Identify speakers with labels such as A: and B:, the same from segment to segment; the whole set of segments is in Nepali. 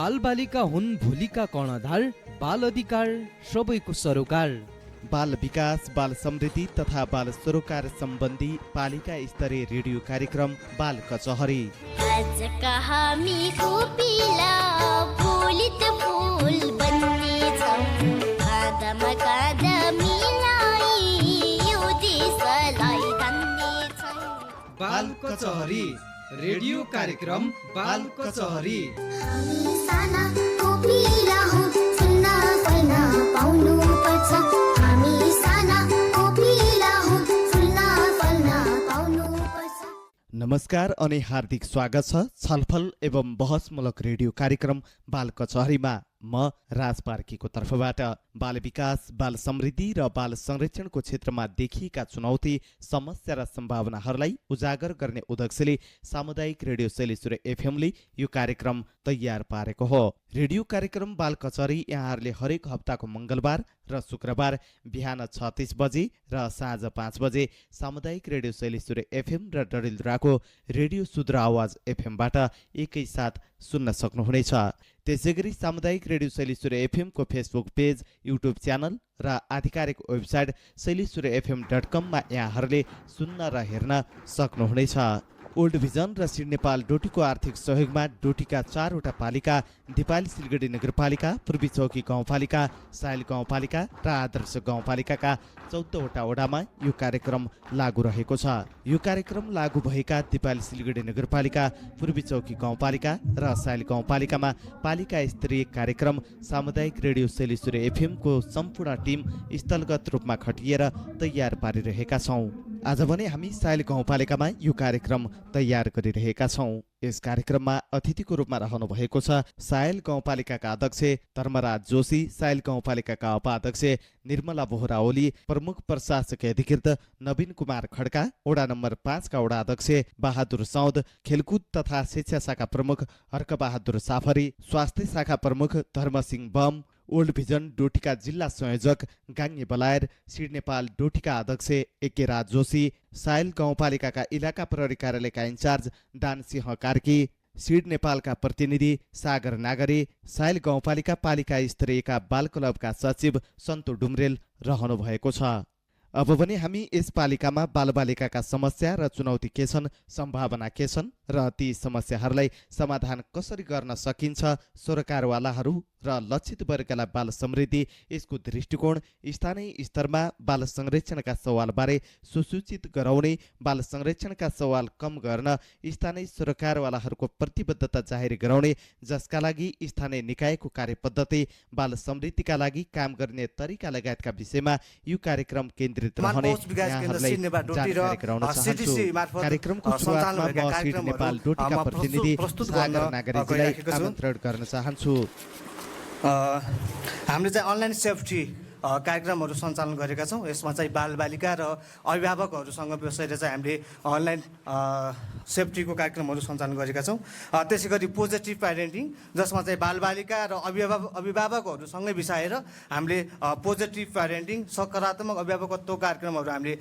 A: बालबालिका हुन् भोलिका कर्णधार, बाल अधिकार सबैको सरोकार।
B: बाल विकास, बाल समृद्धि तथा बाल सरोकार सम्बन्धी पालिका स्तरीय रेडियो कार्यक्रम बाल कचहरी।
C: आजका हामीको पिला फुलित फुल बन्नेछौँ, काँधमा काँध मिलाई यो देशलाई धन्नेछौँ।
A: बाल कचहरी रेडियो कार्यक्रम बाल कचहरी।
C: हामी साना कोपिला हौँ, सुन्न गर्न पाउनुपर्छ। हामी साना कोपिला हौँ, सुन्न गर्न पाउनुपर्छ।
B: नमस्कार अनि हार्दिक स्वागत छ छलफल एवं बहसमूलक रेडियो कार्यक्रम बाल कचहरीमा। म राज पार्कीको तर्फबाट बाल विकास, बाल समृद्धि र बाल संरक्षणको क्षेत्रमा देखिएका चुनौती, समस्या र सम्भावनाहरूलाई उजागर गर्ने उद्देश्यले सामुदायिक रेडियो शैलेश्वर एफएमले यो कार्यक्रम तयार पारेको हो। रेडियो कार्यक्रम बाल कचहरी यहाँहरूले हरेक हप्ताको मङ्गलबार र शुक्रबार बिहान 6:30 बजे र साँझ 5 बजे सामुदायिक रेडियो शैलेश्वर एफएम र डडेलधुराको रेडियो शुद्र आवाज एफएमबाट एकैसाथ सुन्न सक्नुहुनेछ। त्यसैगरी सामुदायिक रेडियो शैलेश्वर एफएमको फेसबुक पेज, युट्युब च्यानल र आधिकारिक वेबसाइट शैलेश्वरfm.com मा यहाँहरूले सुन्न र हेर्न सक्नुहुनेछ। ओल्ड भिजन र सिड नेपाल डोटीको आर्थिक सहयोगमा डोटीका 4वटा पालिका दिपाली सिलगढी नगरपालिका, पूर्वी चौकी गाउँपालिका, सायल गाउँपालिका र आदर्श गाउँपालिकाका 14वटा वडामा यो कार्यक्रम लागू रहेको छ। यो कार्यक्रम लागू भएका दिपाली सिलगढी नगरपालिका, पूर्वी चौकी गाउँपालिका र सायल गाउँपालिकामा पालिका स्तरीय कार्यक्रम सामुदायिक रेडियो शैलेश्वर एफएमको सम्पूर्ण टिम स्थलगत रूपमा खटिएर तयार पारिरहेका छौँ। आज भने हामी सायल गाउँपालिकामा यो कार्यक्रम तयार गरिरहेका छौँ। यस कार्यक्रममा अतिथिको रूपमा रहनु भएको छ सायल गाउँपालिकाका अध्यक्ष धर्मराज जोशी, सायल गाउँपालिकाका उपाध्यक्ष निर्मला बोहरा ओली, प्रमुख प्रशासक अधिकृत नवीन कुमार खड्का, वडा नम्बर 5 का वडा अध्यक्ष बहादुर साउद, खेलकुद तथा शिक्षा शाखा प्रमुख हर्कबहादुर साफरी, स्वास्थ्य शाखा प्रमुख धर्मसिंह बम, ओल्ड भिजन डोटीका जिल्ला संयोजक गाङ्गे बलायर, सिड नेपाल डोटीका अध्यक्ष एके राज जोशी, सायल गाउँपालिकाका इलाका प्रहरी कार्यालयका इन्चार्ज दानसिंह कार्की, सिड नेपालका प्रतिनिधि सागर नागरी, सायल गाउँपालिका पालिका स्तरीयका बाल क्लबका सचिव सन्तु डुम्रेल रहनु भएको छ। अब पनि हामी यस पालिकामा बालबालिकाका समस्या र चुनौती के छन्, सम्भावना के छन् र ती समस्याहरूलाई समाधान कसरी गर्न सकिन्छ, सरकारवालाहरू र लक्षित वर्गलाई बाल समृद्धि, यसको दृष्टिकोण, स्थानीय स्तरमा बाल संरक्षणका सवालबारे सुसूचित गराउने, बाल संरक्षणका सवाल कम गर्न स्थानीय सरकारवालाहरूको प्रतिबद्धता जाहेर गराउने, जसका लागि स्थानीय निकायको कार्यपद्धति, बाल समृद्धिका लागि काम गर्ने तरिका लगायतका विषयमा यो कार्यक्रम केन्द्रित रहने यहाँहरूलाई जानकारी गराउन चाहन्छु। कार्यक्रमको सुरुवातमा म सिड नेपाल डोटीका प्रतिनिधि सागर नागरीजीलाई आमन्त्रण गर्न चाहन्छु।
D: हामीले चाहिँ अनलाइन सेफ्टी कार्यक्रमहरू सञ्चालन गरेका छौँ। यसमा चाहिँ बालबालिका र अभिभावकहरूसँग बसेर चाहिँ हामीले अनलाइन सेफ्टीको कार्यक्रमहरू सञ्चालन गरेका छौँ। त्यसै गरी पोजिटिभ प्यारेन्टिङ, जसमा चाहिँ बालबालिका र अभिभावकहरूसँगै बिसाएर हामीले पोजिटिभ प्यारेन्टिङ, सकारात्मक अभिभावकत्व कार्यक्रमहरू हामीले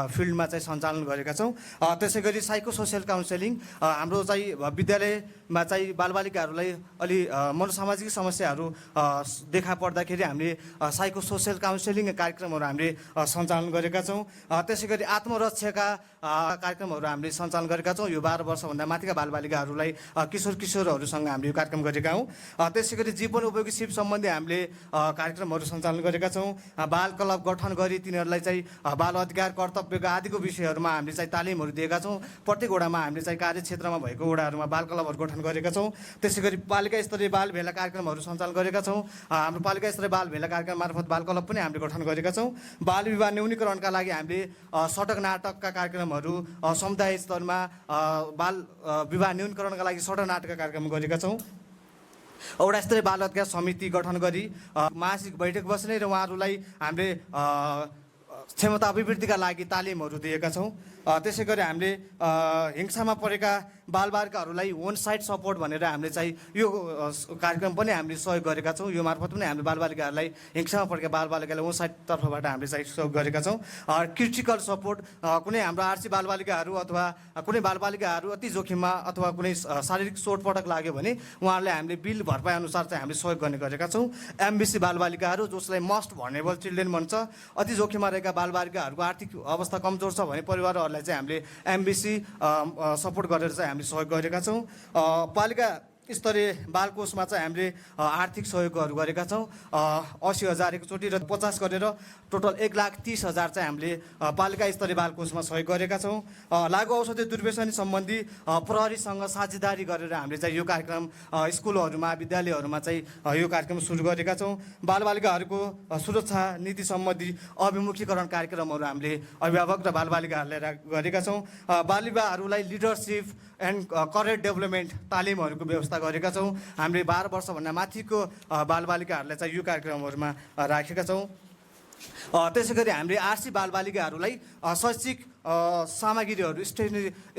D: फिल्डमा चाहिँ सञ्चालन गरेका छौँ। त्यसै गरी साइको सोसियल काउन्सिलिङ, हाम्रो चाहिँ विद्यालयमा चाहिँ बालबालिकाहरूलाई अलि मनोसामाजिक समस्याहरू देखा पर्दाखेरि हामीले साइको सोसियल काउन्सिलिङ कार्यक्रमहरू हामीले सञ्चालन गरेका छौँ। त्यसै गरी आत्मरक्षाका कार्यक्रमहरू हामीले सञ्चालन गरेका छौँ। यो 12 वर्षभन्दा माथिका बालबालिकाहरूलाई किशोरहरूसँग हामीले यो कार्यक्रम गरेका हौँ। त्यसै गरी जीवन उपयोगी सिप सम्बन्धी हामीले कार्यक्रमहरू सञ्चालन गरेका छौँ। बाल क्लब गठन गरी तिनीहरूलाई चाहिँ बाल अधिकार, कर्तव्यका आदिको विषयहरूमा हामीले चाहिँ तालिमहरू दिएका छौँ। प्रत्येक वडामा हामीले चाहिँ कार्यक्षेत्रमा भएको वडाहरूमा बाल क्लबहरू गठन गरेका छौँ। त्यसै गरी पालिका स्तरीय बाल भेला कार्यक्रमहरू सञ्चालन गरेका छौँ। हाम्रो पालिका स्तरीय बाल भेला कार्यक्रम मार्फत बाल क्लब पनि हामीले गठन गरेका छौँ। बाल विवाह न्यूनीकरणका लागि हामीले सडक नाटकका कार्यक्रमहरू, समुदाय स्तरमा बाल विवाह न्यूनीकरणका लागि सडक नाटकका कार्यक्रम गरेका छौँ। वडा स्तरीय बाल अधिकार समिति गठन गरी मासिक बैठक बस्ने र उहाँहरूलाई हामीले क्षमता अभिवृद्धिका लागि तालिमहरू दिएका छौँ। त्यसै गरी हामीले हिंसामा परेका बालबालिकाहरूलाई वन साइड सपोर्ट भनेर हामीले चाहिँ यो कार्यक्रम पनि हामीले सहयोग गरेका छौँ। यो मार्फत पनि हामीले बालबालिकाहरूलाई हिंसामा परेका बालबालिकालाई वन साइड तर्फबाट हामीले चाहिँ सहयोग गरेका छौँ। क्रिटिकल सपोर्ट कुनै हाम्रो आरसी बालबालिकाहरू अथवा कुनै बालबालिकाहरू अति जोखिममा अथवा कुनै शारीरिक चोटपटक लाग्यो भने उहाँहरूलाई हामीले बिल भरपाई अनुसार चाहिँ हामीले सहयोग गर्ने गरेका छौँ। एमबिसी बालबालिकाहरू जसलाई मोस्ट भर्नेबल चिल्ड्रेन भन्छ, अति जोखिममा रहेका बालबालिकाहरूको आर्थिक अवस्था कमजोर छ भने परिवारहरूलाई चाहिँ हामीले एमबिसी सपोर्ट गरेर चाहिँ हामीले सहयोग गरेका छौँ। पालिका स्तरीय बालकोषमा चाहिँ हामीले आर्थिक सहयोगहरू गरेका छौँ। 80,000 एकचोटि र 50 गरेर टोटल 1,30,000 चाहिँ हामीले पालिका स्तरीय बालकोषमा सहयोग गरेका छौँ। लागु औषधि दुर्व्यसनी सम्बन्धी प्रहरीसँग साझेदारी गरेर हामीले चाहिँ यो कार्यक्रम स्कुलहरूमा विद्यालयहरूमा चाहिँ यो कार्यक्रम सुरु गरेका छौँ। बालबालिकाहरूको सुरक्षा नीति सम्बन्धी अभिमुखीकरण कार्यक्रमहरू हामीले अभिभावक र बालबालिकाहरूलाई गरेका छौँ। बालबालिकाहरूलाई लिडरसिप एन्ड करियर डेभलपमेन्ट तालिमहरूको व्यवस्था गरेका छौँ। हामीले 12 वर्षभन्दा माथिको बालबालिकाहरूलाई चाहिँ यो कार्यक्रमहरूमा राखेका छौँ। त्यसै गरी हामीले आरसी बालबालिकाहरूलाई शैक्षिक सामग्रीहरू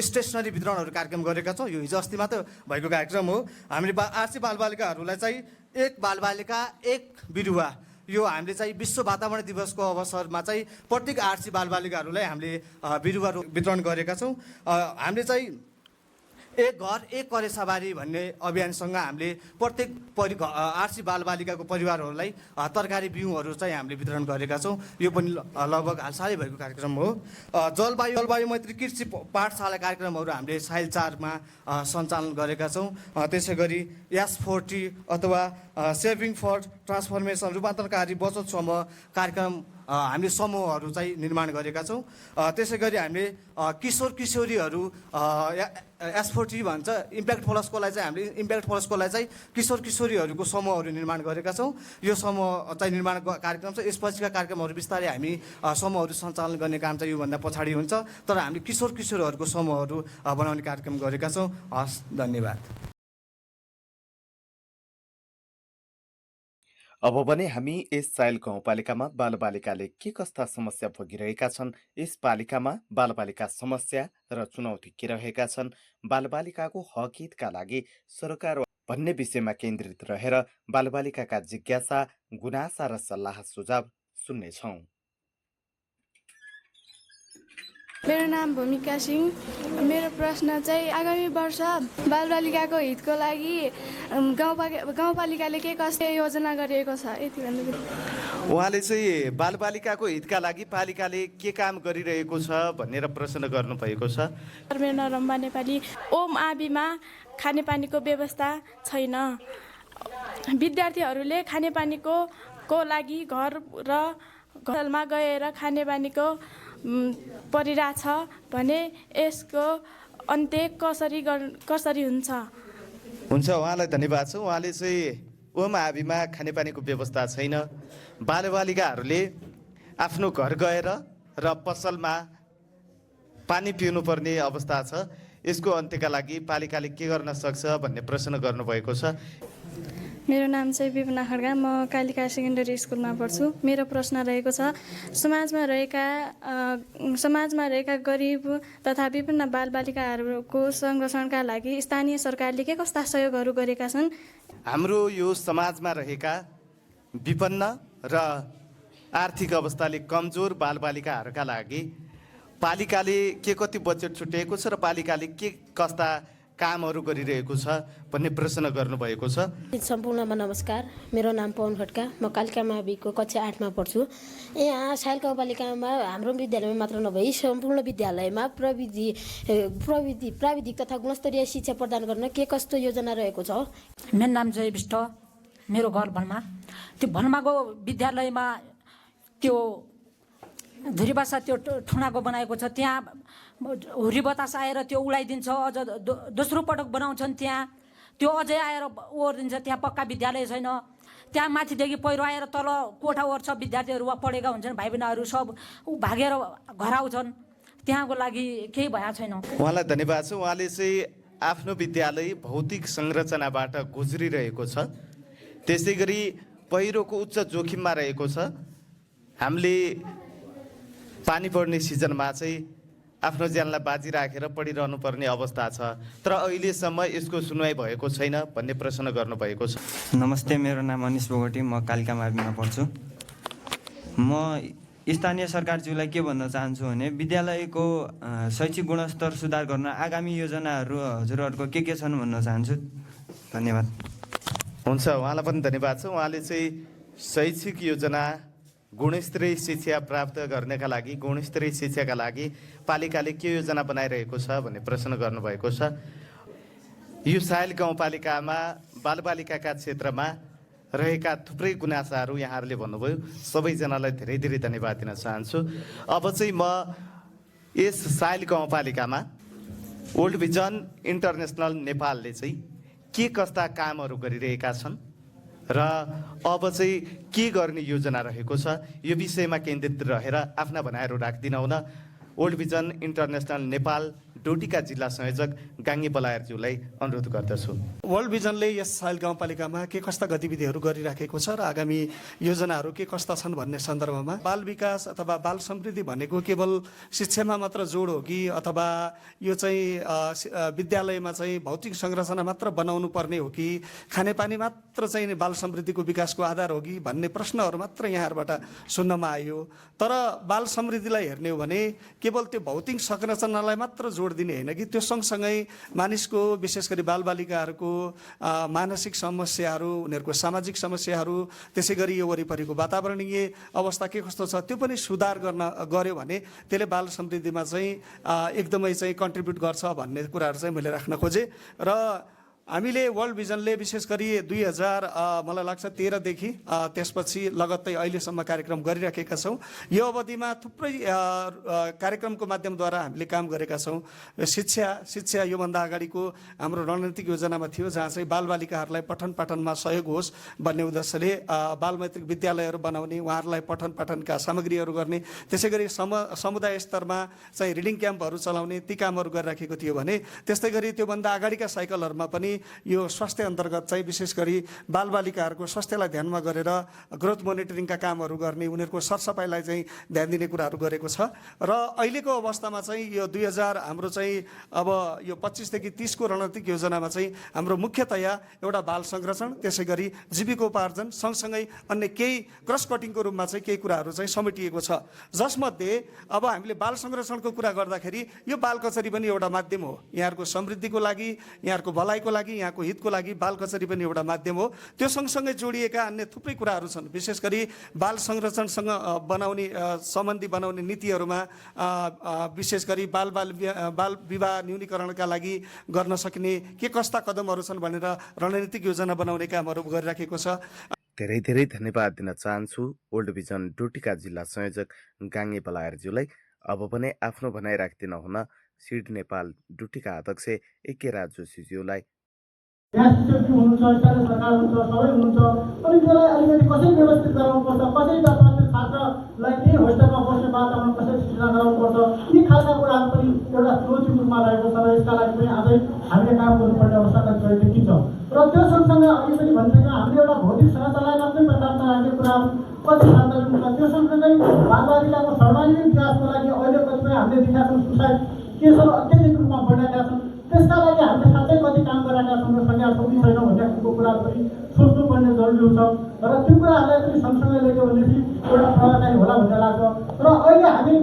D: स्टेसनरी वितरणहरू कार्यक्रम गरेका छौँ। यो हिजो अस्ति मात्र भएको कार्यक्रम हो। हामीले आरसी बालबालिकाहरूलाई चाहिँ एक बालबालिका एक बिरुवा यो हामीले चाहिँ विश्व वातावरण दिवसको अवसरमा चाहिँ प्रत्येक आरसी बालबालिकाहरूलाई हामीले बिरुवा वितरण गरेका छौँ। हामीले चाहिँ एक घर एक करेसाबारी भन्ने अभियानसँग हामीले प्रत्येक आरसी बालबालिकाको परिवारहरूलाई तरकारी बिउहरू चाहिँ हामीले वितरण गरेका छौँ। यो पनि लगभग हालसालै भएको कार्यक्रम हो। जलवायु मैत्री कृषि पाठशाला कार्यक्रमहरू हामीले साइल 4मा सञ्चालन गरेका छौँ। त्यसै गरी S40 अथवा सेभिङ फर ट्रान्सफर्मेसन रूपान्तरकारी बचत समूह कार्यक्रम हामीले समूहहरू चाहिँ निर्माण गरेका छौँ। त्यसै गरी हामीले किशोर किशोरीहरू S40 भन्छ इम्प्याक्ट प्लसकोलाई चाहिँ हामीले इम्प्याक्ट प्लसकोलाई चाहिँ किशोर किशोरीहरूको समूहहरू निर्माण गरेका छौँ। यो समूह चाहिँ निर्माण कार्यक्रम छ। यसपछिका कार्यक्रमहरू बिस्तारै हामी समूहहरू सञ्चालन गर्ने काम चाहिँ योभन्दा पछाडि हुन्छ, तर हामीले किशोर किशोरहरूको समूहहरू बनाउने कार्यक्रम गरेका छौँ। हस्, धन्यवाद।
B: अब भने हामी यस साइल गाउँपालिकामा बालबालिकाले के कस्ता समस्या भोगिरहेका छन्, यस पालिकामा बालबालिका समस्या र चुनौती के रहेका छन्, बालबालिकाको हक हितका लागि सरकार भन्ने विषयमा केन्द्रित रहेर बालबालिकाका जिज्ञासा, गुनासा र सल्लाह सुझाव सुन्नेछौँ।
E: मेरो नाम भूमिका सिंह। मेरो प्रश्न चाहिँ आगामी वर्ष बालबालिकाको हितको लागि गाउँपालिकाले के कस्तो योजना गरिएको छ, यति भन्नु।
B: उहाँले चाहिँ बालबालिकाको हितका लागि पालिकाले के काम गरिरहेको छ भनेर प्रश्न गर्नुभएको छ।
E: मेरो नाम रम्बा नेपाली। ओम आबिमा खानेपानीको व्यवस्था छैन। विद्यार्थीहरूले खानेपानीको लागि घर र घरमा गएर खानेपानीको परिरहेछ भने यसको अन्त्य कसरी हुन्छ?
B: उहाँलाई धन्यवाद छ। उहाँले चाहिँ ओम आबिमा खानेपानीको व्यवस्था छैन, बालबालिकाहरूले आफ्नो घर गएर र पसलमा पानी पिउनुपर्ने अवस्था छ, यसको अन्त्यका लागि पालिकाले के गर्न सक्छ भन्ने प्रश्न गर्नुभएको छ।
E: मेरो नाम चाहिँ विपना खड्गा। म कालिका सेकेन्डरी स्कुलमा पढ्छु। मेरो प्रश्न रहेको छ, समाजमा रहेका गरिब तथा विभिन्न बालबालिकाहरूको संरक्षणका लागि स्थानीय सरकारले के कस्ता सहयोगहरू गरेका छन्?
B: हाम्रो यो समाजमा रहेका विपन्न र आर्थिक अवस्थाले कमजोर बालबालिकाहरूका लागि पालिकाले के कति बजेट छुट्याएको छ र पालिकाले के कस्ता कामहरू गरिरहेको छ भन्ने प्रश्न गर्नुभएको छ।
F: सम्पूर्णमा नमस्कार। मेरो नाम पवन खड्का। म कालिका माविको कक्षा 8मा पढ्छु। यहाँ साइल गाउँपालिकामा हाम्रो विद्यालयमा मात्र नभई सम्पूर्ण विद्यालयमा प्राविधिक तथा गुणस्तरीय शिक्षा प्रदान गर्न के कस्तो योजना रहेको छ?
G: मेरो नाम चाहिँ विष्ट। मेरो घर भनमा। त्यो भनमाको विद्यालयमा त्यो धुरी त्यो ठुनाको बनाएको छ, त्यहाँ हुरी बतास आएर त्यो उडाइदिन्छ। अझ दोस्रो पटक बनाउँछन् त्यहाँ, त्यो अझै आएर ओर्दिन्छ। त्यहाँ पक्का विद्यालय छैन। त्यहाँ माथिदेखि पहिरो आएर तल कोठा ओर्छ, विद्यार्थीहरू पढेका हुन्छन्, भाइ बहिनीहरू सब भागेर घर आउँछन्। त्यहाँको लागि केही भएको छैन।
B: उहाँलाई धन्यवाद छ। उहाँले चाहिँ आफ्नो विद्यालय भौतिक संरचनाबाट गुज्रिरहेको छ, त्यसै गरी पहिरोको उच्च जोखिममा रहेको छ। हामीले पानी पर्ने सिजनमा चाहिँ आफ्नो ज्यानलाई बाजी राखेर पढिरहनु पर्ने अवस्था छ, तर अहिलेसम्म यसको सुनवाई भएको छैन भन्ने प्रश्न गर्नुभएको छ।
H: नमस्ते, मेरो नाम अनिश बोगटी, म कालिका माविमा पढ्छु। म स्थानीय सरकारज्यूलाई के भन्न चाहन्छु भने विद्यालयको शैक्षिक गुणस्तर सुधार गर्न आगामी योजनाहरू हजुरहरूको के छन् भन्न चाहन्छु। धन्यवाद।
B: हुन्छ, उहाँलाई पनि धन्यवाद छ। उहाँले चाहिँ शैक्षिक योजना गुणस्तरीय शिक्षा प्राप्त गर्नका लागि, गुणस्तरीय शिक्षाका लागि पालिकाले के योजना बनाइरहेको छ भन्ने प्रश्न गर्नुभएको छ। यो सायल गाउँपालिकामा बालबालिकाका क्षेत्रमा रहेका थुप्रै गुनासाहरू यहाँहरूले भन्नुभयो। सबैजनालाई धेरै धेरै धन्यवाद दिन चाहन्छु। अब चाहिँ म यस सायल गाउँपालिकामा वर्ल्ड भिजन इन्टरनेसनल नेपालले चाहिँ के कस्ता कामहरू गरिरहेका छन् र अब चाहिँ के गर्ने योजना रहेको छ, यो विषयमा केन्द्रित रहेर आफ्ना भनाइहरू राख्दिन हुन वर्ल्ड भिजन इन्टरनेसनल नेपाल डोटीका जिल्ला संयोजक गाङ्गे बलायरज्यूलाई अनुरोध गर्दछु।
D: वर्ल्ड भिजनले यस सायल गाउँपालिकामा के कस्ता गतिविधिहरू गरिराखेको छ र आगामी योजनाहरू के कस्ता छन् भन्ने सन्दर्भमा बाल विकास अथवा बाल समृद्धि भनेको केवल शिक्षामा मात्र जोड हो कि अथवा यो चाहिँ विद्यालयमा चाहिँ भौतिक संरचना मात्र बनाउनु पर्ने हो कि खानेपानी मात्र चाहिँ बाल समृद्धिको विकासको आधार हो कि भन्ने प्रश्नहरू मात्र यहाँहरूबाट सुन्नमा आयो। तर बाल समृद्धिलाई हेर्ने हो भने केवल त्यो भौतिक संरचनालाई मात्र जोड दिने होइन कि त्यो सँगसँगै मानिसको विशेष गरी बालबालिकाहरूको मानसिक समस्याहरू, उनीहरूको सामाजिक समस्याहरू, त्यसै गरी यो वरिपरिको वातावरणीय अवस्था के कस्तो छ त्यो पनि सुधार गर्यो भने त्यसले बाल समृद्धिमा चाहिँ एकदमै चाहिँ कन्ट्रिब्युट गर्छ भन्ने कुराहरू चाहिँ मैले राख्न खोजेँ। र हामीले वर्ल्ड भिजनले विशेष गरी 2000 मलाई लाग्छ 13 देखि त्यसपछि लगत्तै अहिलेसम्म कार्यक्रम गरिराखेका छौँ। यो अवधिमा थुप्रै कार्यक्रमको माध्यमद्वारा हामीले काम गरेका छौँ। शिक्षा योभन्दा अगाडिको हाम्रो रणनीतिक योजनामा थियो जहाँ चाहिँ बालबालिकाहरूलाई पठन पाठनमा सहयोग होस् भन्ने उद्देश्यले बालमैत्रिक विद्यालयहरू बनाउने, उहाँहरूलाई पठन पाठनका सामग्रीहरू गर्ने, त्यसै गरी समुदाय स्तरमा चाहिँ रिडिङ क्याम्पहरू चलाउने, ती कामहरू गरिराखेको थियो भने त्यस्तै गरी त्योभन्दा अगाडिका साइकलहरूमा पनि यो स्वास्थ्य अन्तर्गत चाहिँ विशेष गरी बालबालिकाहरूको स्वास्थ्यलाई ध्यानमा गरेर ग्रोथ मोनिटरिङका कामहरू गर्ने, उनीहरूको सरसफाइलाई चाहिँ ध्यान दिने कुराहरू गरेको छ। र अहिलेको अवस्थामा चाहिँ यो 2000 हाम्रो चाहिँ अब यो 25 देखि 30 को रणनीतिक योजनामा चाहिँ हाम्रो मुख्यतया एउटा बाल संरक्षण, त्यसै गरी जीविकोपार्जन सँगसँगै अन्य केही क्रस कटिङको रूपमा चाहिँ केही कुराहरू चाहिँ समेटिएको छ। जसमध्ये अब हामीले बाल संरक्षणको कुरा गर्दाखेरि यो बाल कचरी पनि एउटा माध्यम हो। यहाँहरूको समृद्धिको लागि, यहाँहरूको भलाइको लागि, यहाँको हितको लागि बाल कचरी पनि एउटा माध्यम हो। त्यो सँगसँगै जोडिएका अन्य थुप्रै कुराहरू छन्। विशेष गरी बाल संरक्षणसँग सम्बन्धी बनाउने नीतिहरूमा विशेष गरी बाल विवाह न्यूनीकरणका लागि गर्न सकिने के कस्ता कदमहरू छन् भनेर रणनीतिक योजना बनाउने कामहरू गरिराखेको छ।
B: धेरै धेरै धन्यवाद दिन चाहन्छु वर्ल्ड भिजन डोटीका जिल्ला संयोजक गाङ्गे बलायरज्यूलाई। अब पनि आफ्नो भनाइ राख्दिन हुन सिड नेपाल डोटीका अध्यक्ष एके राज जोशीज्यूलाई
I: यहाँ शिक्षक हुनुहुन्छ, स्थानीय सरकार हुन्छ, सबै हुनुहुन्छ, अनि त्यसलाई अलिकति कसरी व्यवस्थित गराउनुपर्छ, कसरी छात्रलाई त्यही होस्टेलमा बस्ने वातावरण कसरी सृजना गराउनुपर्छ, यी खालका कुराहरू पनि एउटा चुनौती रूपमा रहेको छ र यसका लागि पनि आजै हामीले काम गर्नुपर्ने आवश्यकता देखिन्छ। र त्यो सँगसँगै अघि पनि भनिसकेको हामीले एउटा भौतिक संरचनालाई मात्रै प्रचारमा राख्ने कुराहरू कति सार्वजनिक हुन्छ। त्यो सँगसँगै बालबालिकाको सर्वाङ्गीण विकासको लागि अहिले कतिपय हामीले देखेका छौँ सुसाइड केसहरू अत्याधिक रूपमा बढेका छन्। त्यसका लागि हामीले साथै कति काम गरेका छौँ र संख्या सक्ने छैनौँ भन्ने खालको कुराहरू पनि सोच्नुपर्ने जरुरी हुन्छ। र त्यो कुराहरूलाई पनि सँगसँगै लग्यो भनेदेखि एउटा प्रभावकारी होला भन्ने लाग्छ। र अहिले हामी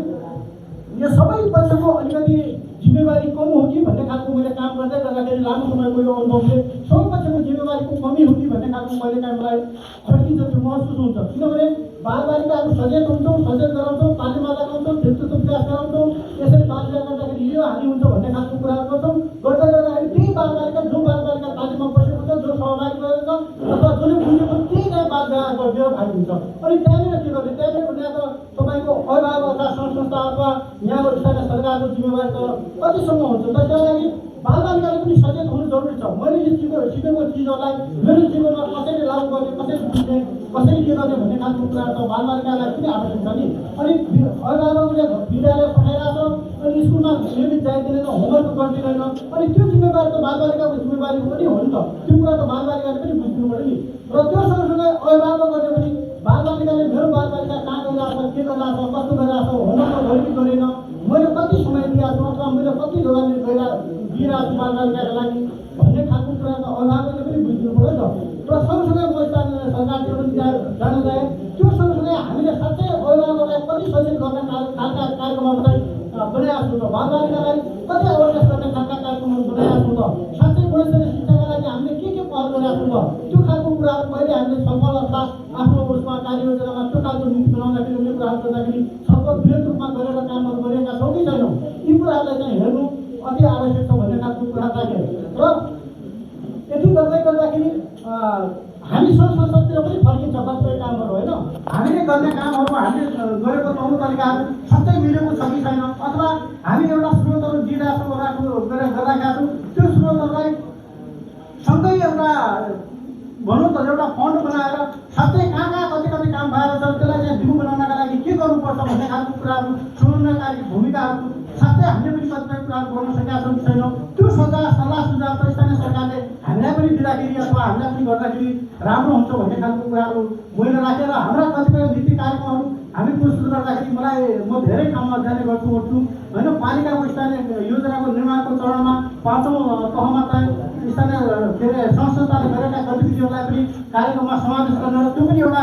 I: यो सबै पक्षको अलिकति जिम्मेवारी कम हो कि भन्ने खालको मैले काम गर्दै गर्दाखेरि लामो समयको यो अनुभवले सबै पक्षको जिम्मेवारीको कमी हो कि भन्ने खालको मैले कामलाई खर्किन्छ त्यो महसुस हुन्छ। किनभने बालबालिकाहरू सचेत हुन्छौँ, सचेत गराउँछौँ, पानीमा लगाउँछौँ, नेतृत्व विकास गराउँछौँ, यसरी बालविवाह गर्दाखेरि यो हानि हुन्छ भन्ने खालको कुराहरू गर्छौँ। गर्दै गर्दाखेरि त्यही बालबालिका जो बालबालिका तालिममा बसेको छ, जो सहभागी गरेको छ अथवा जसले बुझेको त्यही नै बालविवाह गरिदिएर भाइ हुन्छ। अनि त्यहाँनिर के गर्ने, त्यहाँनिर भने त तपाईँको अभिभावकका संस्था अथवा यहाँको स्थानीय सरकारको जिम्मेवारी त कतिसम्म हुन्छ। त्यसका लागि बालबालिकाले पनि सचेत हुनु जरुरी छ। मैले यो सिकेको चिजहरूलाई मेरो जीवनमा कसरी लागू गर्ने, कसरी बुझ्ने, कसरी के गर्ने भन्ने खालको कुरा त बालबालिकालाई पनि आवश्यक छ नि। अनि अभिभावकले विद्यालय पठाइरहेको छ, अनि स्कुलमा नियमित जाइदिँदैन, होमवर्क गरिदिँदैन, अनि त्यो जिम्मेवारी त बालबालिकाको जिम्मेवारी पनि हो नि त। त्यो कुरा त बालबालिकाले पनि बुझ्नु पऱ्यो नि। र त्यो सँगसँगै अभिभावकहरूले पनि बालबालिकाले मेरो बालबालिका कहाँ गइरहेको छ, के गरिरहेको छ, कस्तो गरिरहेको छ, होमवर्क भयो कि गरेन, मैले कति समय दिएको छु अथवा मैले कति योगदान दिइरहेको छु बालबालिकाको लागि भन्ने खालको कुरा त अभिभावकले पनि बुझ्नु पऱ्यो नि त। र सँगसँगै म स्थानीय सरकारतिर पनि जान गएँ, त्यो सँगसँगै हामीले साँच्चै अभिभावकलाई कति सचेत गर्ने खालका कार्यक्रमहरू चाहिँ बनाएको छु त, बालबालिकालाई कति अवेरनेस गर्ने खालका कार्यक्रमहरू बनाएको छु त, साँच्चै गुणस्तरीय शिक्षाका लागि हामीले के पहल गरेका छौँ त, त्यो खालको कुराहरू कहिले हामीले छलफल अथवा आफ्नो उसमा कार्ययोजनामा त्यो खालको नीति बनाउँदाखेरि उनी कुराहरू गर्दाखेरि छलफल वृहत रूपमा गरेर कामहरू गरेका छौँ कि छैनौँ, यी कुराहरूलाई चाहिँ हेर्नु अति आवश्यक छ भन्ने खालको कुरा राखेँ। र यति गर्दाखेरि हामी संसदतिर पनि फर्किन्छ कतिपय कामहरू होइन, हामीले गर्ने कामहरू हामीले गरेको तौर तरिकाहरू सबै मिलेको छ कि छैन, अथवा हामी एउटा स्रोतहरू दिइरहेका छौँ गरिरहेका छौँ, त्यो स्रोतहरूलाई सँगै एउटा भनौँ त एउटा फन्ड बनाएर साथै कहाँ कति काम भएर छ त्यसलाई चाहिँ जिउ बनाउनका लागि के गर्नुपर्छ भन्ने खालको कुराहरू समन्वयकारी भूमिकाहरू साथै हामीले पनि कतिपय कुराहरू गर्न सकेका छौँ कि छैनौँ, त्यो सल्लाह सुझाव त स्थानीय सरकारले हामीलाई पनि दिँदाखेरि अथवा हामीलाई पनि गर्दाखेरि राम्रो हुन्छ भन्ने खालको कुराहरू मैले राखेर हाम्रा कतिपय नीति कार्यक्रमहरू हामी प्रस्तुत गर्दाखेरि म धेरै ठाउँमा जाने गर्छु होइन। पालिकाको स्थानीय योजनाको निर्माणको चरणमा 5औँ तहमा चाहिँ स्थानीय के अरे संस्थाले गरेका गतिविधिहरूलाई पनि कार्यक्रममा समावेश गरेर त्यो पनि एउटा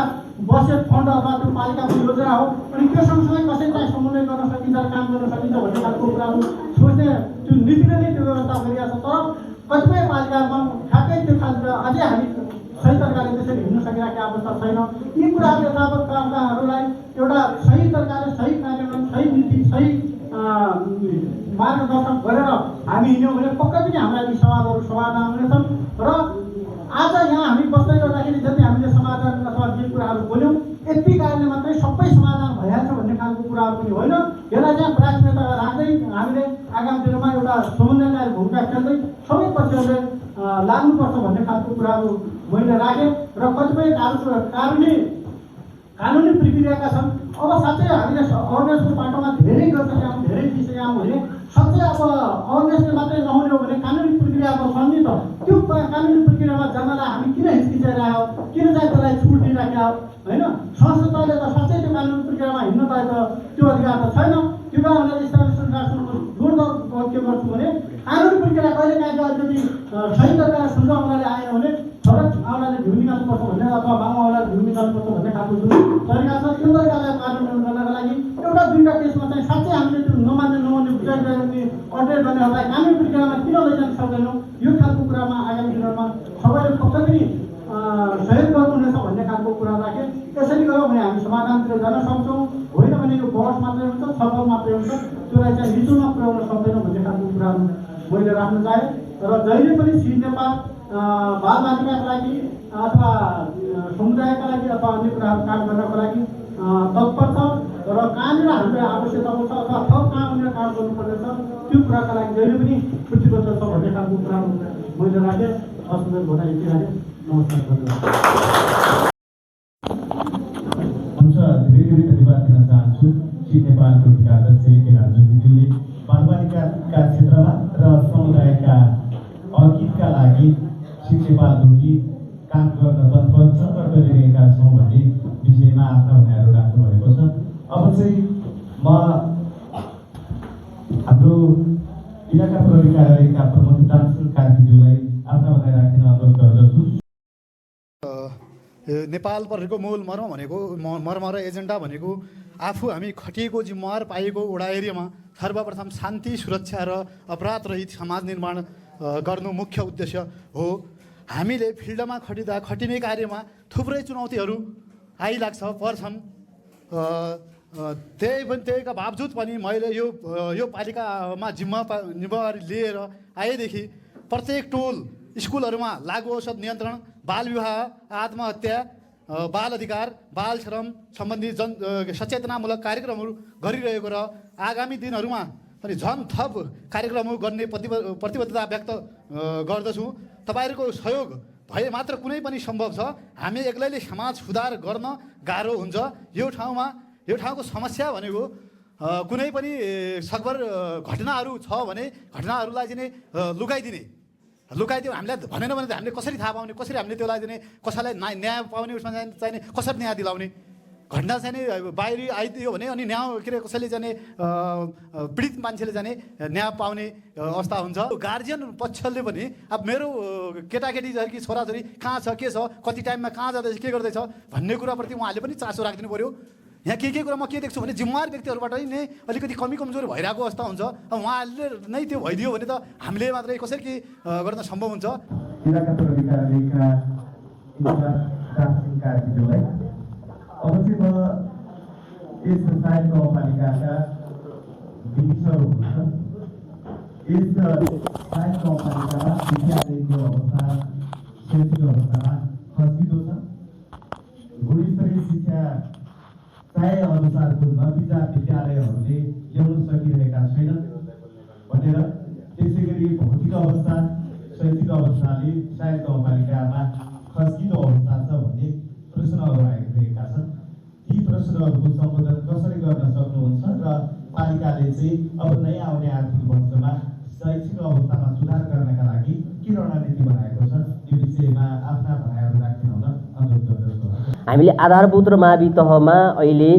I: बजेट फन्ड अथवा त्यो पालिकाको योजना हो, अनि त्यो सँगसँगै कसरी चाहिँ समन्वय गर्न सकिन्छ, काम गर्न सकिन्छ भन्ने खालको कुराहरू सोच्ने त्यो नीतिले नै त्यो व्यवस्था गरिरहेको छ। तर कतिपय पालिकामा ठ्याक्कै त्यो खालको अझै हामी सही तरिकाले त्यसरी हिँड्न सकिरहेको अवस्था छैन। यी कुराहरू यथावत कामकाजहरूलाई एउटा सही तरिकाले सही कार्यक्रम सही नीति सही मार्गदर्शन गरेर हामी हिँड्यौँ भने पक्कै पनि हाम्रा यी सवालहरू समाधान हुनेछन्। र आज यहाँ हामी बस्दै गर्दाखेरि जति हामीले समाधान अथवा जे कुराहरू बोल्यौँ यति कारणले मात्रै सबै समाधान भइहाल्छ भन्ने खालको कुराहरू पनि होइन। यसलाई चाहिँ प्राथमिकता राख्दै हामीले आगामी दिनमा एउटा समन्वयकारी भूमिका खेल्दै सबै पक्षहरूले लाग्नुपर्छ भन्ने खालको कुराहरू मैले राखेँ। र कतिपय कानुनी प्रक्रियाका छन्, अब साँच्चै हामीले अवेरनेसको बाटोमा धेरै गरिसक्यौँ, धेरै दिइसक्यौँ भने साँच्चै अब अवेरनेसले मात्रै नहुने हो भने कानुनी प्रक्रियाको छन् नि त, त्यो कानुनी प्रक्रियामा जानलाई हामी किन हिचकिचाइरहेको, किन चाहिँ त्यसलाई छुट दिइराख्यो होइन। संस्थाले त साँच्चै त्यो कानुनी प्रक्रियामा हिँड्न पाए त त्यो अधिकार त छैन। त्यो कारणले स्थानीय सरकारसँग जोड के गर्छु भने कानुनी प्रक्रिया कहिले काहीँ अलिकति सही तरिकाले सुल्झाउनले आएन भने सडक आउनाले भूमि निकाल्नुपर्छ भन्ने अथवा बाबु आउनाले भूमि निकाल्नुपर्छ भन्ने खालको जुन तरिका छ त्यो तरिकालाई कार्यान्वयन गर्नका लागि एउटा दुईवटा केसमा चाहिँ साँच्चै हामीले त्यो नमान्ने बुझाइ गर्ने अड्रेस गर्नेहरूलाई कानुनी प्रक्रियामा किन लैजान सक्दैनौँ, यो खालको कुरामा आगामी दिनमा सबैले पक्कै पनि सहयोग गर्नुहुनेछ भन्ने खालको कुरा राखेँ। यसरी गऱ्यौँ भने हामी समाधानतिर जान सक्छौँ, होइन भने यो बहस मात्रै हुन्छ, छलफल मात्रै हुन्छ, त्यसलाई चाहिँ निचोमा पुर्याउन सक्दैनौँ भन्ने खालको कुराहरू मैले राख्न चाहेँ। र जहिले पनि सिड नेपाल बालबालिकाका लागि अथवा समुदायका लागि अथवा अन्य कुराहरू काम गर्नको लागि तत्पर छ। र कहाँनिर हामीलाई आवश्यकता छ अथवा थप कहाँ उनीहरू काम गर्नुपर्नेछ त्यो कुराका लागि जहिले पनि प्रतिबद्ध छ भन्ने खालको कुराहरू मैले राखेँ। असुविधा भोटा यति राखेँ। नमस्कार।
J: हुन्छ, धेरै धेरै धन्यवाद दिन चाहन्छु सिड नेपालको अध्यक्ष के राजुज्यूले बालबालिकाका क्षेत्रमा र समुदायका अघिका लागि सिड नेपाल डोटी काम गर्न तत्पर गरिरहेका छौँ भन्ने विषयमा आफ्ना भनाइहरू राख्नुभएको छ। अब चाहिँ म हाम्रो इलाका प्रहरी कार्यालयका प्रमुख दामसुल कार्कीज्यूलाई आफ्ना भनाइ राख्न अनुरोध गर्दछु।
K: नेपाल प्रहरीको मूल मर्म र एजेन्डा भनेको आफू हामी खटिएको जिम्मेवार पाएको वडा एरियामा सर्वप्रथम शान्ति सुरक्षा र अपराध रहित समाज निर्माण गर्नु मुख्य उद्देश्य हो। हामीले फिल्डमा खटिने कार्यमा थुप्रै चुनौतीहरू पर्छन्। त्यहीका बावजुद पनि मैले यो पालिकामा जिम्मेवारी लिएर आएदेखि प्रत्येक टोल स्कुलहरूमा लागु औषध नियन्त्रण, बाल विवाह, आत्महत्या, बाल अधिकार, बाल श्रम सम्बन्धी सचेतनामूलक कार्यक्रमहरू गरिरहेको र आगामी दिनहरूमा पनि झन् थप कार्यक्रमहरू गर्ने प्रतिबद्धता व्यक्त गर्दछु। तपाईँहरूको सहयोग भए मात्र कुनै पनि सम्भव छ। हामी एक्लैले समाज सुधार गर्न गाह्रो हुन्छ। यो ठाउँको समस्या भनेको कुनै पनि सकभर घटनाहरू छ भने घटनाहरूलाई चाहिँ लुकाइदियो हामीलाई भनेन भने त हामीले कसरी थाहा पाउने, कसरी हामीले त्यसलाई चाहिँ कसैलाई न्याय पाउने, उसमा चाहिने कसरी न्याय दिलाउने, घटना चाहिँ नि बाहिरी आइदियो भने अनि न्याय के अरे कसैले चाहिँ पीडित मान्छेले चाहिँ न्याय पाउने अवस्था हुन्छ। गार्जियन पक्षले पनि अब मेरो केटाकेटी कि छोराछोरी कहाँ छ, के छ, कति टाइममा कहाँ जाँदैछ, के गर्दैछ भन्ने कुराप्रति उहाँले पनि चासो राखिदिनु पऱ्यो। यहाँ के कुरा म के देख्छु भने जिम्मेवार व्यक्तिहरूबाट नै अलिकति कमी कमजोरी भइरहेको अवस्था हुन्छ। अब उहाँहरूले नै त्यो भइदियो भने त हामीले मात्रै कसरी के गर्न सम्भव हुन्छ।
J: अब चाहिँ म यस साइड गाउँपालिकाका विषयहरू हुन्छन्। यस साइड गाउँपालिकामा विद्यालयको अवस्था शैक्षिक अवस्थामा खस्किलो छ। गुणस्तरीय शिक्षा चाहे अनुसारको नतिजा विद्यालयहरूले ल्याउन सकिरहेका छैनन् भनेर, त्यसै गरी भौतिक अवस्था शैक्षिक अवस्थाले सायद गाउँपालिकामा खस्किलो अवस्था छ भन्ने प्रश्नहरू आइरहेका छन्। ती प्रश्नहरूको सम्बोधन कसरी गर्न सक्नुहुन्छ र पालिकाले चाहिँ अब नयाँ आउने आर्थिक वर्षमा शैक्षिक अवस्थामा सुधार गर्नका लागि के रणनीति बनाएको छ, यो विषयमा आफ्ना भनाइहरू राख्न अनुरोध गर्दछु।
L: हामीले आधारभूत र मावि तहमा अहिले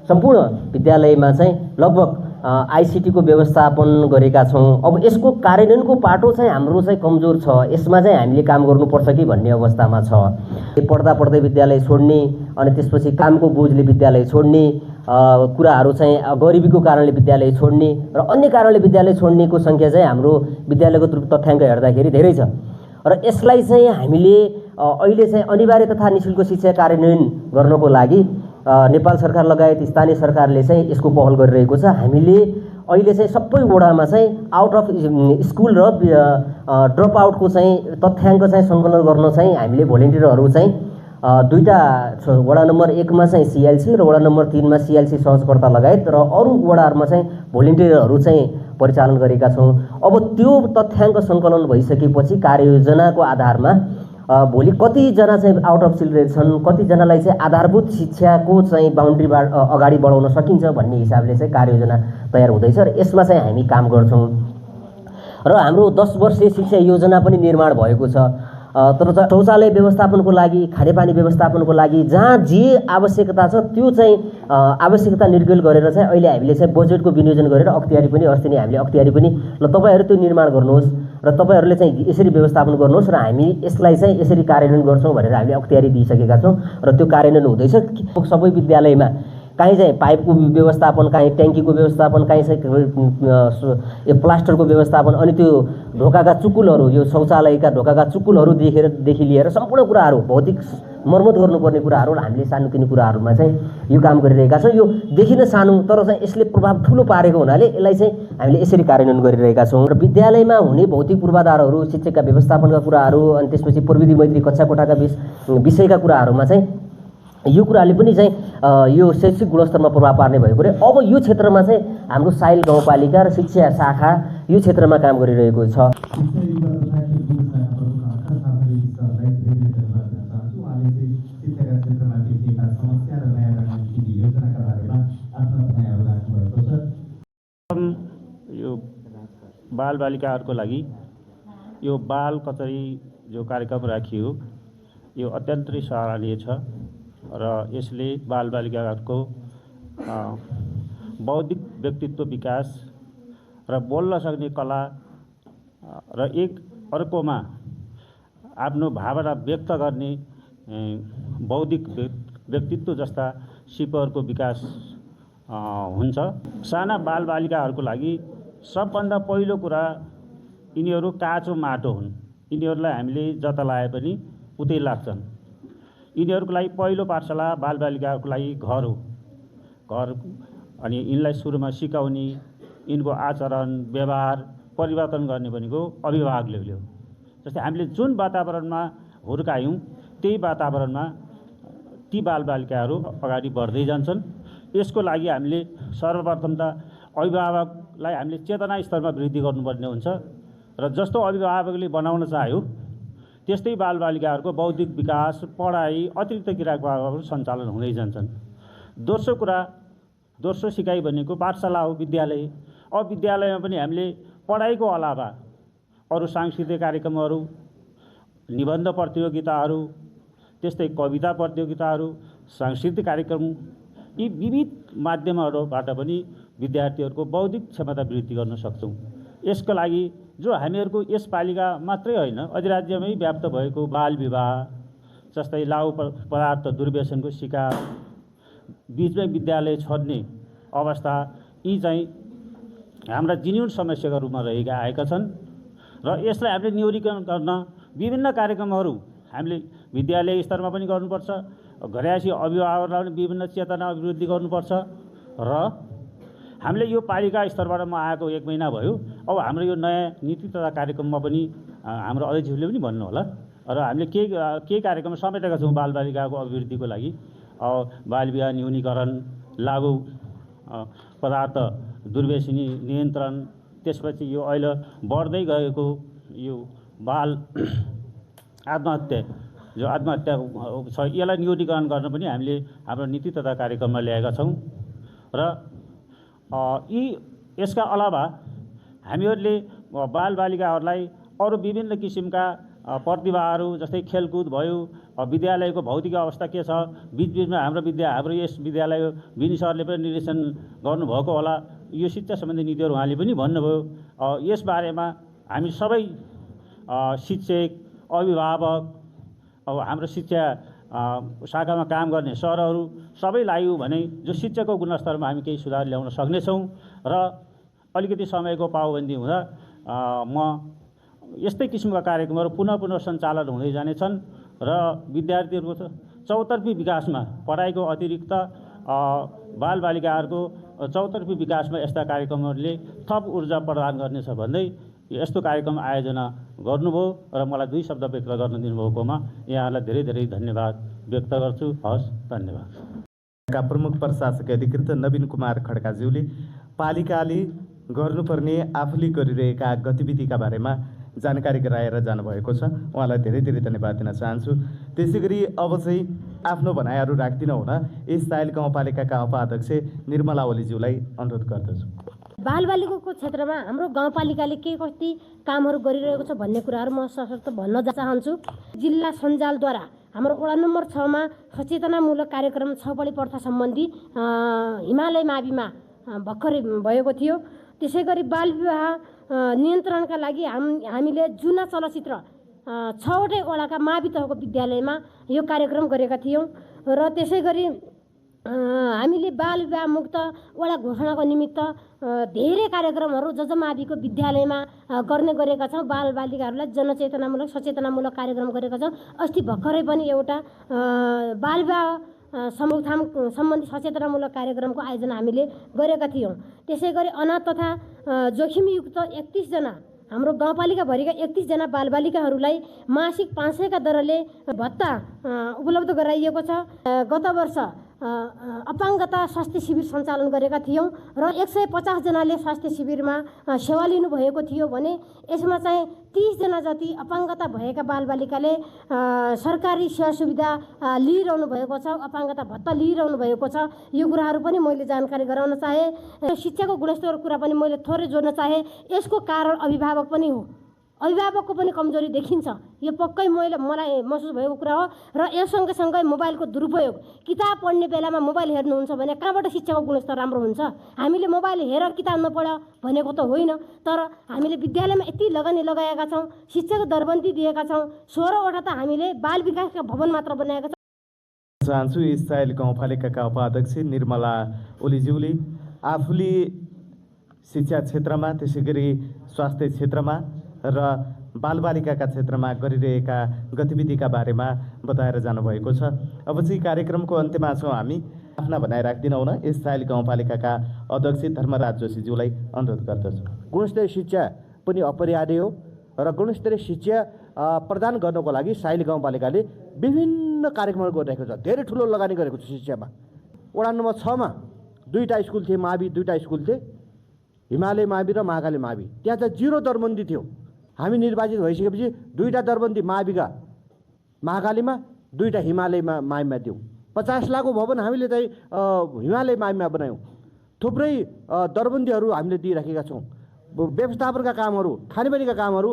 L: सम्पूर्ण विद्यालयमा चाहिँ लगभग आइसिटीको व्यवस्थापन गरेका छौँ। अब यसको कार्यान्वयनको पाटो चाहिँ हाम्रो चाहिँ कमजोर छ। यसमा चाहिँ हामीले काम गर्नुपर्छ कि भन्ने अवस्थामा छ। पढ्दा पढ्दै विद्यालय छोड्ने अनि त्यसपछि कामको बोझले विद्यालय छोड्ने कुराहरू चाहिँ गरिबीको कारणले विद्यालय छोड्ने र अन्य कारणले विद्यालय छोड्नेको सङ्ख्या चाहिँ हाम्रो विद्यालयको तथ्याङ्क हेर्दाखेरि धेरै छ। र यसलाई चाहिँ हामीले अहिले चाहिँ अनिवार्य तथा निःशुल्क शिक्षा कार्यान्वयन गर्नको लागि नेपाल सरकार लगायत स्थानीय सरकारले चाहिँ यसको पहल गरिरहेको छ। हामीले अहिले चाहिँ सबै वडामा चाहिँ आउट अफ स्कुल र ड्रप आउटको चाहिँ तथ्याङ्क चाहिँ सङ्कलन गर्न चाहिँ हामीले भोलिन्टियरहरू चाहिँ दुईवटा वडा नम्बर 1 मा चाहिँ सिएलसी र वडा नम्बर 3 मा सिएलसी सहजकर्ता लगायत र अरू वडाहरूमा चाहिँ भोलिन्टियरहरू चाहिँ परिचालन गरेका छौँ। अब त्यो तथ्याङ्क सङ्कलन भइसकेपछि कार्ययोजनाको आधारमा भोलि कतिजना चाहिँ आउट अफ चिल्ड्रेन छन्, कतिजनालाई चाहिँ आधारभूत शिक्षाको चाहिँ बााउन्ड्रीबाट अगाडि बढाउन सकिन्छ भन्ने हिसाबले चाहिँ कार्ययोजना तयार हुँदैछ र यसमा चाहिँ हामी काम गर्छौँ। र हाम्रो 10 वर्षीय शिक्षा योजना पनि निर्माण भएको छ। तर शौचालय व्यवस्थापनको लागि, खानेपानी व्यवस्थापनको लागि जहाँ जे आवश्यकता छ त्यो चाहिँ आवश्यकता निर्गुल गरेर चाहिँ अहिले हामीले चाहिँ बजेटको विनियोजन गरेर अख्तियारी पनि अस्ति नै हामीले अख्तियारी पनि ल तपाईँहरू त्यो निर्माण गर्नुहोस् र तपाईँहरूले चाहिँ यसरी व्यवस्थापन गर्नुहोस् र हामी यसलाई चाहिँ यसरी कार्यान्वयन गर्छौँ भनेर हामीले अख्तियारी दिइसकेका छौँ र त्यो कार्यान्वयन हुँदैछ। सबै विद्यालयमा कहीँ चाहिँ पाइपको व्यवस्थापन, कहीँ ट्याङ्कीको व्यवस्थापन, कहीँ चाहिँ प्लास्टरको व्यवस्थापन, अनि त्यो ढोकाका चुकुलहरू, यो शौचालयका ढोकाका चुकुलहरूदेखि लिएर सम्पूर्ण कुराहरू, भौतिक मर्मत गर्नुपर्ने कुराहरू हामीले सानोतिनो कुराहरूमा चाहिँ यो काम गरिरहेका छौँ। यो देखिन सानो तर चाहिँ यसले प्रभाव ठुलो पारेको हुनाले यसलाई चाहिँ हामीले यसरी कार्यान्वयन गरिरहेका छौँ। र विद्यालयमा हुने भौतिक पूर्वाधारहरू, शिक्षकका व्यवस्थापनका कुराहरू, अनि त्यसपछि प्रविधि मैत्री कक्षा कोठाका विषयका कुराहरूमा चाहिँ यो कुराले पनि चाहिँ यो शैक्षिक गुणस्तरमा प्रभाव पार्ने भएको रे। अब यो क्षेत्रमा चाहिँ हाम्रो साइल गाउँपालिका र शिक्षा शाखा यो क्षेत्रमा काम गरिरहेको छ।
M: यो बालबालिकाहरूको लागि यो बाल कचहरी जो कार्यक्रम राखियो यो अत्यन्तै सराहनीय छ र यसले बालबालिकाहरूको बौद्धिक व्यक्तित्व विकास र बोल्न सक्ने कला र एक अर्कोमा आफ्नो भावना व्यक्त गर्ने बौद्धिक व्यक्तित्व जस्ता सिपहरूको विकास हुन्छ। साना बालबालिकाहरूको लागि सबभन्दा पहिलो कुरा यिनीहरू काँचो माटो हुन्। यिनीहरूलाई हामीले जता लाए पनि उतै लाग्छन्। यिनीहरूको लागि पहिलो पाठशाला बालबालिकाहरूको लागि घर हो। घर अनि यिनलाई सुरुमा सिकाउने, यिनको आचरण व्यवहार परिवर्तन गर्ने भनेको अभिभावकले हो। जस्तै हामीले जुन वातावरणमा हुर्कायौँ त्यही वातावरणमा ती बालबालिकाहरू अगाडि बढ्दै जान्छन्। यसको लागि हामीले सर्वप्रथम त अभिभावकलाई हामीले चेतना स्तरमा वृद्धि गर्नुपर्ने हुन्छ र जस्तो अभिभावकले बनाउन चाह्यो त्यस्तै बालबालिकाहरूको बौद्धिक विकास, पढाइ, अतिरिक्त क्रियाकलापहरू सञ्चालन हुँदै जान्छन्। दोस्रो सिकाइ भनेको पाठशाला हो, विद्यालय। अब विद्यालयमा पनि हामीले पढाइको अलावा अरू सांस्कृतिक कार्यक्रमहरू, निबन्ध प्रतियोगिताहरू, त्यस्तै कविता प्रतियोगिताहरू, सांस्कृतिक कार्यक्रम यी विविध माध्यमहरूबाट पनि विद्यार्थीहरूको बौद्धिक क्षमता वृद्धि गर्न सक्छौँ। यसको लागि जो हामीहरूको यस पालिका मात्रै होइन अधिराज्यमै व्याप्त भएको बाल विवाह जस्तै लागु पदार्थ दुर्व्यसनको शिकार, बिचमै विद्यालय छोड्ने अवस्था, यी चाहिँ हाम्रा जिन्युन समस्याका रूपमा आएका छन् र यसलाई हामीले न्यूनीकरण गर्न विभिन्न कार्यक्रमहरू हामीले विद्यालय स्तरमा पनि गर्नुपर्छ, घरयासी अभिभावकहरूलाई पनि विभिन्न चेतना अभिवृद्धि गर्नुपर्छ र हामीले यो पालिका स्तरबाट म आएको 1 महिना भयो, अब हाम्रो यो नयाँ नीति तथा कार्यक्रममा पनि हाम्रो अध्यक्षले पनि भन्नु होला र हामीले के कार्यक्रम समेटेका छौँ बालबालिकाको अभिवृद्धिको लागि। बालविवाह न्यूनीकरण, लागु पदार्थ दुर्व्यसनी नियन्त्रण, त्यसपछि यो अहिले बढ्दै गएको यो बाल आत्महत्या छ यसलाई न्यूनीकरण गर्न पनि हामीले हाम्रो नीति तथा कार्यक्रममा ल्याएका छौँ र यसका अलावा हामीहरूले बालबालिकाहरूलाई अरू विभिन्न किसिमका प्रतिभाहरू जस्तै खेलकुद भयो, विद्यालयको भौतिक अवस्था के छ, बिचबिचमा हाम्रो यस विद्यालय विनी सरले पनि निर्देशन गर्नुभएको होला, यो शिक्षा सम्बन्धी नीतिहरू उहाँले पनि भन्नुभयो। यसबारेमा हामी सबै शिक्षक, अभिभावक, अब हाम्रो शिक्षा शाखामा काम गर्ने सरहरू सबै लाग्यो भने जो शिक्षाको गुणस्तरमा हामी केही सुधार ल्याउन सक्नेछौँ र अलिकति समयको पाबन्दी हुँदा म यस्तै किसिमका कार्यक्रमहरू पुनः सञ्चालन हुँदै जानेछन् र विद्यार्थीहरूको चौतर्फी विकासमा, पढाइको अतिरिक्त बालबालिकाहरूको चौतर्फी विकासमा यस्ता कार्यक्रमहरूले थप ऊर्जा प्रदान गर्नेछ भन्दै यस्तो कार्यक्रम आयोजना गर्नुभयो र मलाई 2 शब्द व्यक्त गर्न दिनुभएकोमा यहाँलाई धेरै धेरै धन्यवाद व्यक्त गर्छु। हस्, धन्यवाद।
B: प्रमुख प्रशासक अधिकृत नवीन कुमार खड्काज्यूले पालिकाले गर्नुपर्ने आफूले गरिरहेका गतिविधिका बारेमा जानकारी गराएर जानुभएको छ। उहाँलाई धेरै धेरै धन्यवाद दिन चाहन्छु। त्यसै गरी अब चाहिँ आफ्नो भनाइहरू राख्दिन हुन यस साइल गाउँपालिकाका उपाध्यक्ष निर्मला ओलीज्यूलाई अनुरोध गर्दछु।
F: बालबालिकाको क्षेत्रमा हाम्रो गाउँपालिकाले के कति कामहरू गरिरहेको छ भन्ने कुराहरू म सशक्त भन्न चाहन्छु। जिल्ला सञ्जालद्वारा हाम्रो वडा नम्बर 6 मा सचेतनामूलक कार्यक्रम छपडी प्रथा सम्बन्धी हिमालय माविमा भर्खरै भएको थियो। त्यसै गरी बालविवाह नियन्त्रणका लागि हामीले जुना चलचित्र 6वटै वडाका मावि तहको विद्यालयमा यो कार्यक्रम गरेका थियौँ र त्यसै गरी हामीले बालविवाह मुक्त वडा घोषणाको निमित्त धेरै कार्यक्रमहरू जजमाविको विद्यालयमा गर्ने गरेका छौँ। बालबालिकाहरूलाई जनचेतनामूलक सचेतनामूलक कार्यक्रम गरेका छौँ। अस्ति भर्खरै पनि एउटा बालविवाह रोकथाम सम्बन्धी सचेतनामूलक कार्यक्रमको आयोजना हामीले गरेका थियौँ। त्यसै गरी अनाथ तथा जोखिमयुक्त 31 जना हाम्रो गाउँपालिकाभरिका 31 जना बालबालिकाहरूलाई मासिक 500 का दरले भत्ता उपलब्ध गराइएको छ। गत वर्ष अपाङ्गता स्वास्थ्य शिविर सञ्चालन गरेका थियौँ र 150 जनाले स्वास्थ्य शिविरमा सेवा लिनुभएको थियो भने यसमा चाहिँ 30 जना जति अपाङ्गता भएका बालबालिकाले सरकारी सेवा सुविधा लिइरहनु भएको छ, अपाङ्गता भत्ता लिइरहनु भएको छ। यो कुराहरू पनि मैले जानकारी गराउन चाहे। शिक्षाको गुणस्तरको कुरा पनि मैले थोरै जोड्न चाहे। यसको कारण अभिभावक पनि हो, अभिभावकको पनि कमजोरी देखिन्छ। यो पक्कै मलाई महसुस भएको कुरा हो र यस सँगसँगै मोबाइलको दुरुपयोग, किताब पढ्ने बेलामा मोबाइल हेर्नुहुन्छ भने कहाँबाट शिक्षाको गुणस्तर राम्रो हुन्छ? हामीले मोबाइल हेर किताब नपढ भनेको त होइन, तर हामीले विद्यालयमा यति लगानी लगाएका छौँ, शिक्षाको दरबन्दी दिएका छौँ, 16 वटा त हामीले बाल विकासका भवन मात्र बनाएका छौँ।
B: चाहन्छु यस साइल गाउँपालिकाका उपाध्यक्ष निर्मला ओलीज्यूले आफूले शिक्षा क्षेत्रमा, त्यसै गरी स्वास्थ्य क्षेत्रमा र बालबालिकाका क्षेत्रमा गरिरहेका गतिविधिका बारेमा बताएर जानुभएको छ। अब चाहिँ कार्यक्रमको अन्त्यमा छौँ हामी। आफ्ना भनाइ राख्दिनौँ न यस साइल गाउँपालिकाका अध्यक्ष धर्मराज जोशीज्यूलाई अनुरोध गर्दछु।
N: गुणस्तरीय शिक्षा पनि अपरिहार्य हो र गुणस्तरीय शिक्षा प्रदान गर्नको लागि साइल गाउँपालिकाले विभिन्न कार्यक्रमहरू गरिरहेको छ। धेरै ठुलो लगानी गरेको छ शिक्षामा। वडा नम्बर 6 मा 2टा स्कुल थिए, मावि 2टा स्कुल थिए, हिमालय मावि र महाकाली मावि। त्यहाँ चाहिँ 0 दरबन्दी थियो। हामी निर्वाचित भइसकेपछि 2टा दरबन्दी माविका महाकालीमा, 2टा हिमालय माविमा दियौँ। 50 लाखको भवन हामीले चाहिँ हिमालय माविमा बनायौँ। थुप्रै दरबन्दीहरू हामीले दिइराखेका छौँ। व्यवस्थापनका कामहरू, खानेपानीका कामहरू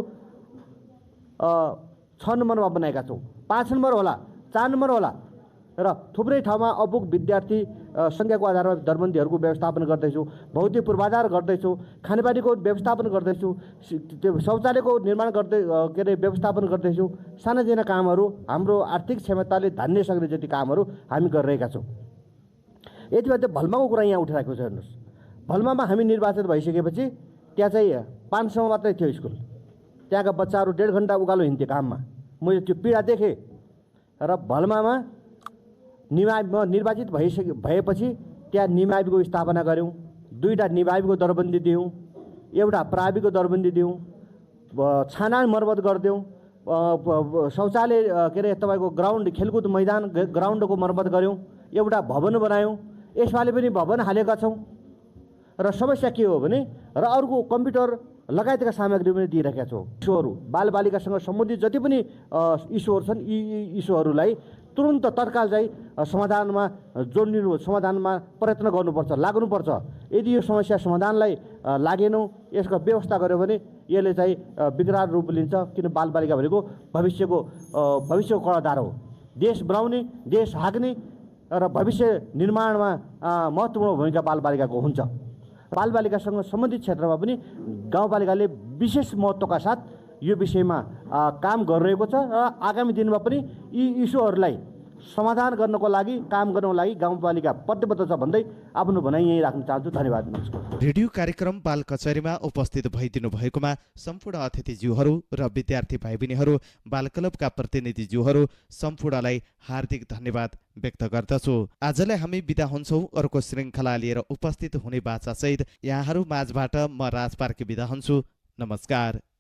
N: 6 नम्बरमा बनाएका छौँ। 5 नम्बर होला, 4 नम्बर होला, र थुप्रै ठाउँमा अपुग विद्यार्थी सङ्ख्याको आधारमा दरबन्दीहरूको व्यवस्थापन गर्दैछु, भौतिक पूर्वाधार गर्दैछु, खानेपानीको व्यवस्थापन गर्दैछु, त्यो शौचालयको निर्माण गर्दै व्यवस्थापन गर्दैछु। सानातिना कामहरू हाम्रो आर्थिक क्षमताले धान्ने सक्ने जति कामहरू हामी गरिरहेका छौँ। यति बेला त्यो भल्माको कुरा यहाँ उठिरहेको छ। हेर्नुहोस्, भल्मामा हामी निर्वाचित भइसकेपछि त्यहाँ चाहिँ 5 सम्म मात्रै थियो स्कुल। त्यहाँका बच्चाहरू 1.5 घन्टा उकालो हिँड्थे काममा। मैले त्यो पीडा देखेँ र भल्मामा निर्वाचित भएपछि त्यहाँ निमाविको स्थापना गऱ्यौँ, 2टा निमाविको दरबन्दी दियौँ, एउटा प्राविको दरबन्दी दियौँ, छाना मर्मत गरिदियौँ, शौचालय तपाईँको ग्राउन्ड खेलकुद मैदान ग्राउन्डको मर्मत गऱ्यौँ, एउटा भवन बनायौँ। यसपालि पनि भवन हालेका छौँ। र समस्या के हो भने र अर्को कम्प्युटर लगायतका सामग्री पनि दिइरहेका छौँ। इस्युहरू बालबालिकासँग सम्बन्धित जति पनि इस्युहरू छन् यी इस्युहरूलाई तुरन्त तत्काल चाहिँ समाधानमा प्रयत्न गर्नुपर्छ, लाग्नुपर्छ। यदि यो समस्या समाधानलाई लागेनौँ, यसको व्यवस्था गऱ्यो भने यसले चाहिँ विकराल रूप लिन्छ। किन बालबालिका भनेको भविष्यको कलाधार हो। देश बनाउने, देश हाँक्ने र भविष्य निर्माणमा महत्त्वपूर्ण भूमिका बालबालिकाको हुन्छ। बालबालिकासँग सम्बन्धित क्षेत्रमा पनि गाउँपालिकाले विशेष महत्त्वका साथ यो विषयमा काम गरिरहेको छ र आगामी दिनमा पनि यी इस्युहरूलाई समाधान गर्नको लागि काम गर्नको लागि गाउँपालिका प्रतिबद्ध छ भन्दै आफ्नो भनाइ यहीँ राख्न चाहन्छु। धन्यवाद। नमस्कार।
B: रेडियो कार्यक्रम बाल कचहरीमा उपस्थित भइदिनु भएकोमा सम्पूर्ण अतिथिज्यूहरू र विद्यार्थी भाइ बहिनीहरू, बाल क्लबका प्रतिनिधिज्यूहरू सम्पूर्णलाई हार्दिक धन्यवाद व्यक्त गर्दछु। आजलाई हामी बिदा हुन्छौँ। अर्को श्रृङ्खला लिएर उपस्थित हुने बाचासहित यहाँहरू माझबाट म राज पार्की बिदा हुन्छु। नमस्कार।